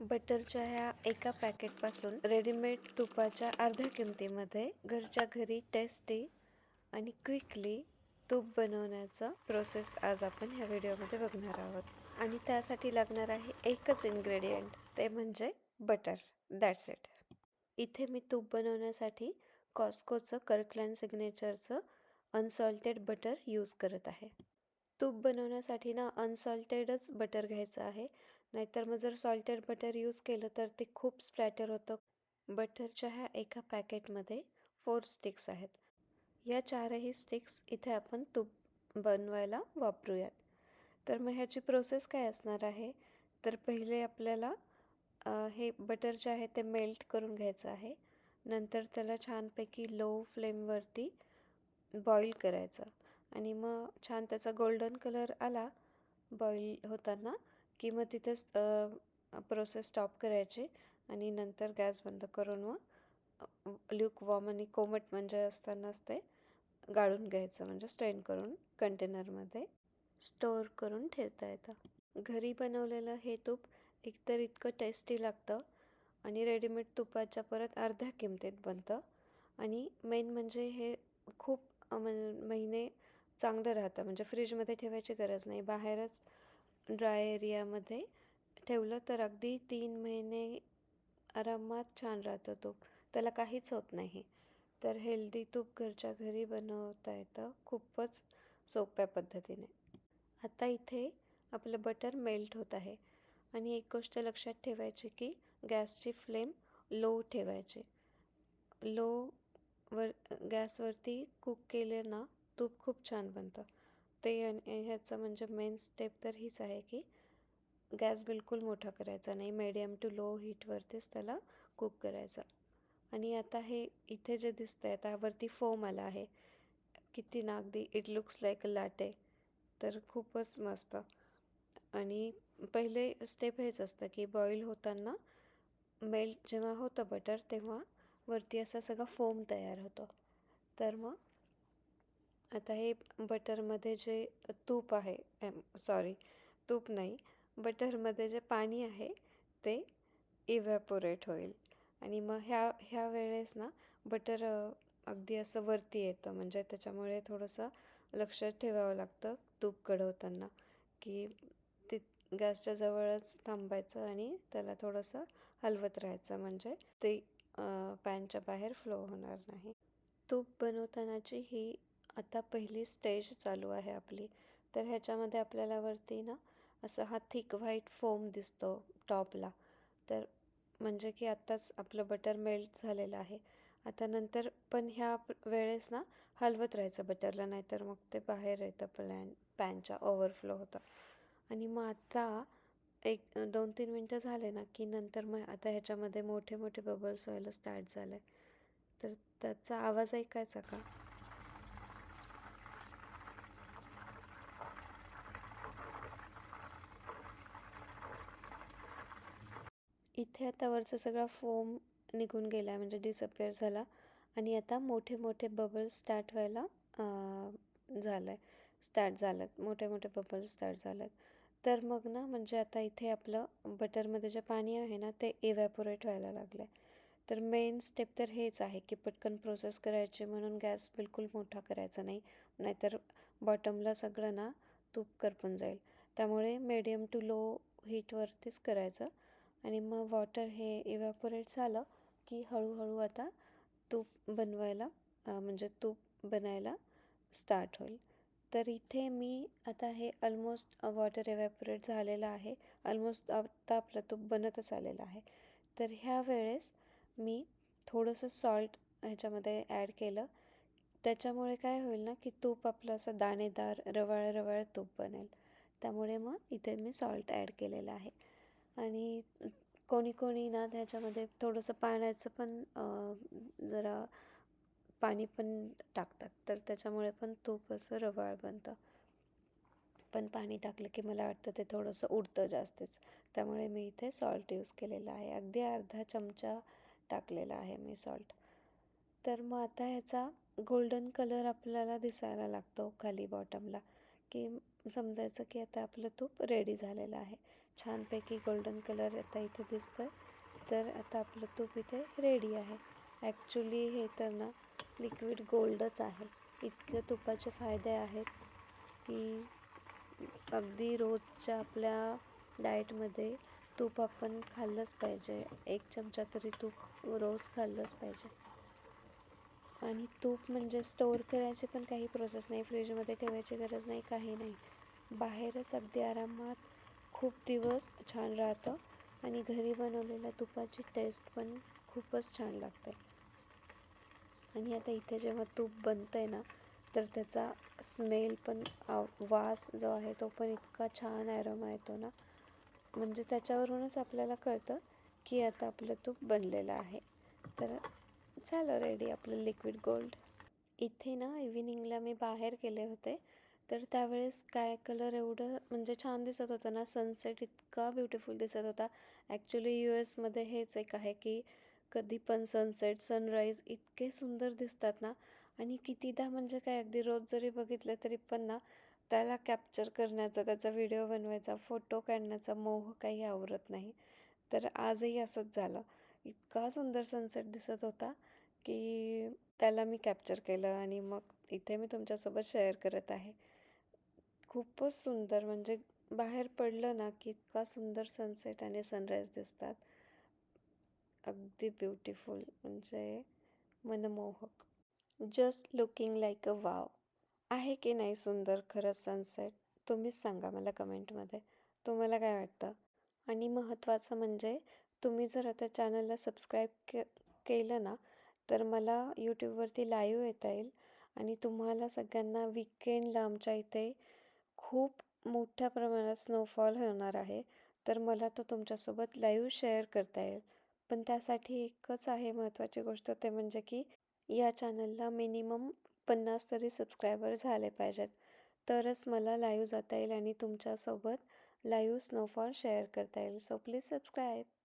बटरच्या ह्या एका पॅकेटपासून रेडीमेड तुपाच्या अर्ध्या किमतीमध्ये घरच्या घरी टेस्टी आणि क्विकली तूप बनवण्याचा प्रोसेस आज आपण ह्या व्हिडिओमध्ये बघणार आहोत. आणि त्यासाठी लागणार आहे एकच इन्ग्रेडियंट, ते म्हणजे बटर. That's it. इथे मी तूप बनवण्यासाठी कॉस्कोचं कर्कलँड सिग्नेचरचं अनसॉल्टेड बटर यूज करत आहे. तूप बनवण्यासाठी ना अनसॉल्टेडच बटर घ्यायचं आहे, नाहीतर मग जर सॉल्टेड बटर यूज केलं तर ते खूप स्प्लॅटर होतं. बटरच्या ह्या एका पॅकेटमध्ये 4 स्टिक्स आहेत. या 4ही स्टिक्स इथे आपण तूप बनवायला वापरूयात. तर मग ह्याची प्रोसेस काय असणार आहे, तर पहिले आपल्याला हे बटर जे आहे ते मेल्ट करून घ्यायचं आहे. नंतर त्याला छानपैकी लो फ्लेमवरती बॉईल करायचं आणि मग छान त्याचा गोल्डन कलर आला बॉईल होताना की मग तिथेच प्रोसेस स्टॉप करायची आणि नंतर गॅस बंद करून मग ल्यूक वॉर्म आणि कोमट म्हणजे असतानाच ते गाळून घ्यायचं, म्हणजे स्ट्रेन करून कंटेनरमध्ये स्टोअर करून ठेवता येतं. घरी बनवलेलं हे तूप एकतर इतकं टेस्टी लागतं आणि रेडीमेड तुपाच्या परत अर्ध्या किमतीत बनतं. आणि मेन म्हणजे हे खूप महिने चांगलं राहतं, म्हणजे फ्रीजमध्ये ठेवायची गरज नाही. बाहेरच ड्राय एरियामध्ये ठेवलं तर अगदी 3 महिने आरामात छान राहतं तूप. त्याला काहीच होत नाही. तर हेल्दी तूप घरच्या घरी बनवता येतं खूपच सोप्या पद्धतीने. आता इथे आपलं बटर मेल्ट होत आहे आणि एक गोष्ट लक्षात ठेवायची की गॅसची फ्लेम लो ठेवायची. गॅसवरती कुक केले ना तूप खूप छान बनतं. ते आणि ह्याचं म्हणजे मेन स्टेप तर हीच आहे की गॅस बिलकुल मोठा करायचा नाही, मीडियम टू लो हीटवरतीच त्याला कुक करायचं. आणि आता हे इथे जे दिसतं आहे, त्यावरती फोम आला आहे. किती ना, अगदी इट लुक्स लाईक अ लॅटे. तर खूपच मस्त. आणि पहिले स्टेप हेच असतं की बॉईल होताना मेल्ट जेव्हा होतं बटर, तेव्हा वरती असा सगळा फोम तयार होतो. तर मग आता हे बटरमध्ये जे तूप आहे, सॉरी तूप नाही, बटरमध्ये जे पाणी आहे ते इव्हॅपोरेट होईल. आणि मग ह्या वेळेस ना बटर अगदी असं वरती येतं, म्हणजे त्याच्यामुळे थोडंसं लक्षात ठेवावं लागतं तूप कढवताना की ते गॅसच्या जवळच थांबायचं आणि त्याला थोडंसं हलवत राहायचं, म्हणजे ते पॅनच्या बाहेर फ्लो होणार नाही. तूप बनवतानाची ही आता पहिली स्टेज चालू आहे आपली. तर ह्याच्यामध्ये आपल्याला वरती ना असा हा थिक व्हाईट फोम दिसतो टॉपला. तर म्हणजे की आत्ताच आपलं बटर मेल्ट झालेलं आहे. आता नंतर पण ह्या वेळेस ना हलवत राहायचं बटरला, नाहीतर मग ते बाहेर येतं, पॅनच्या ओव्हरफ्लो होतं. आणि मग आता एक 2-3 मिनटं झाले ना की नंतर मग आता ह्याच्यामध्ये मोठे मोठे बबल्स व्हायला स्टार्ट झाले. तर त्याचा आवाज ऐकायचा का? इथे आता वरचा सगळा फोम निघून गेला, म्हणजे डिसअपिअर झाला. आणि आता मोठे मोठे बबल्स स्टार्ट व्हायला स्टार्ट झालेत, मोठे मोठे बबल्स स्टार्ट झालेत. तर मग ना, म्हणजे आता इथे आपलं बटरमध्ये जे पाणी आहे ना ते इव्हॅपोरेट व्हायला लागलं आहे. तर मेन स्टेप तर हेच आहे की पटकन प्रोसेस करायची, म्हणून गॅस बिलकुल मोठा करायचा नाही, नाहीतर बॉटमला सगळं ना तूप करपून जाईल. त्यामुळे मीडियम टू लो हीटवरतीच करायचं. आणि मग वॉटर हे इव्हॅपोरेट झालं की हळूहळू आता तूप बनवायला म्हणजे तूप बनायला स्टार्ट होईल. तर इथे मी आता हे ऑलमोस्ट वॉटर इव्हॅपोरेट झालेलं आहे. ऑलमोस्ट आता आपलं तूप बनतच आलेलं आहे. तर ह्या वेळेस मी थोडंसं सॉल्ट ह्याच्यामध्ये ॲड केलं. त्याच्यामुळे काय होईल ना की तूप आपलं असं दाणेदार रवाळ रवाळ तूप बनेल. त्यामुळे मग इथे मी सॉल्ट ॲड केलेलं आहे. आणि कोणी कोणी ना त्याच्यामध्ये थोडंसं पाण्याचं पण जरा पाणी पण टाकतात, तर त्याच्यामुळे पण तूप असं रवाळ बनतं. पण पाणी टाकलं की मला वाटतं ते थोडंसं उडतं जास्तच, त्यामुळे मी इथे सॉल्ट यूज केलेला आहे. अगदी अर्धा चमचा टाकलेला आहे मी सॉल्ट. तर मग आता ह्याचा गोल्डन कलर आपल्याला दिसायला लागतो खाली बॉटमला, की समजायचं की आता आपलं तूप रेडी झालेलं आहे. छानपैकी गोल्डन कलर आता इथे दिसतोय. तर आता आपलं तूप इथे रेडी आहे. ॲक्च्युली हे तर ना लिक्विड गोल्डच आहे. इतके तुपाचे फायदे आहेत की अगदी रोजच्या आपल्या डाएटमध्ये तूप आपण खाल्लंच पाहिजे. 1 चमचा तरी तूप रोज खाल्लंच पाहिजे. आणि तूप म्हणजे स्टोअर करायची पण काही प्रोसेस नाही, फ्रीजमध्ये ठेवायची गरज नाही, काही नाही. बाहेरच अगदी आरामात खूप दिवस छान राहतं आणि घरी बनवलेल्या तुपाची टेस्ट पण खूपच छान लागते. आणि आता इथे जेव्हा तूप बनतं आहे ना, तर त्याचा स्मेल पण वास जो आहे तो पण इतका छान ॲरोमा येतो ना, म्हणजे त्याच्यावरूनच आपल्याला कळतं की आता आपलं तूप बनलेलं आहे. तर झालं रेडी आपलं लिक्विड गोल्ड. इथे ना इव्हिनिंगला मी बाहेर गेले होते, तर त्यावेळेस स्काय कलर एवढं म्हणजे छान दिसत होतं ना, सनसेट इतका ब्युटिफुल दिसत होता. ॲक्च्युली US मध्ये हेच एक आहे की कधी पण सनसेट, सनराईज इतके सुंदर दिसतात ना, आणि कितीदा म्हणजे काय अगदी रोज जरी बघितलं तरी पण ना त्याला कॅप्चर करण्याचा, त्याचा व्हिडिओ बनवायचा, फोटो काढण्याचा मोह काही आवरत नाही. तर आजही असंच झालं. इतका सुंदर सनसेट दिसत होता की त्याला मी कॅप्चर केलं आणि मग इथे मी तुमच्यासोबत शेअर करत आहे. खूपच सुंदर, म्हणजे बाहेर पडलं ना की इतका सुंदर सनसेट आणि सनराईज दिसतात. अगदी ब्युटिफुल, म्हणजे मनमोहक. Just looking like a wow. आहे की नाही सुंदर खरंच सनसेट? तुम्हीच सांगा मला कमेंटमध्ये. तुम्हाला काय वाटतं? आणि महत्त्वाचं म्हणजे तुम्ही जर आता चॅनलला सबस्क्राईब केलं ना, तर मला यूट्यूबवरती लाईव्ह येता येईल आणि तुम्हाला सगळ्यांना वीकेंडला आमच्या इथे खूप मोठ्या प्रमाणात स्नोफॉल होणार आहे. तर मला तो तुमच्यासोबत लाईव्ह शेअर करता येईल. पण त्यासाठी एकच आहे महत्त्वाची गोष्ट, ते म्हणजे की या चॅनलला मिनिमम 50 तरी सबस्क्रायबर झाले पाहिजेत. तरच मला लाईव्ह जाता येईल आणि तुमच्यासोबत लाईव्ह स्नोफॉल शेअर करता येईल. So please subscribe.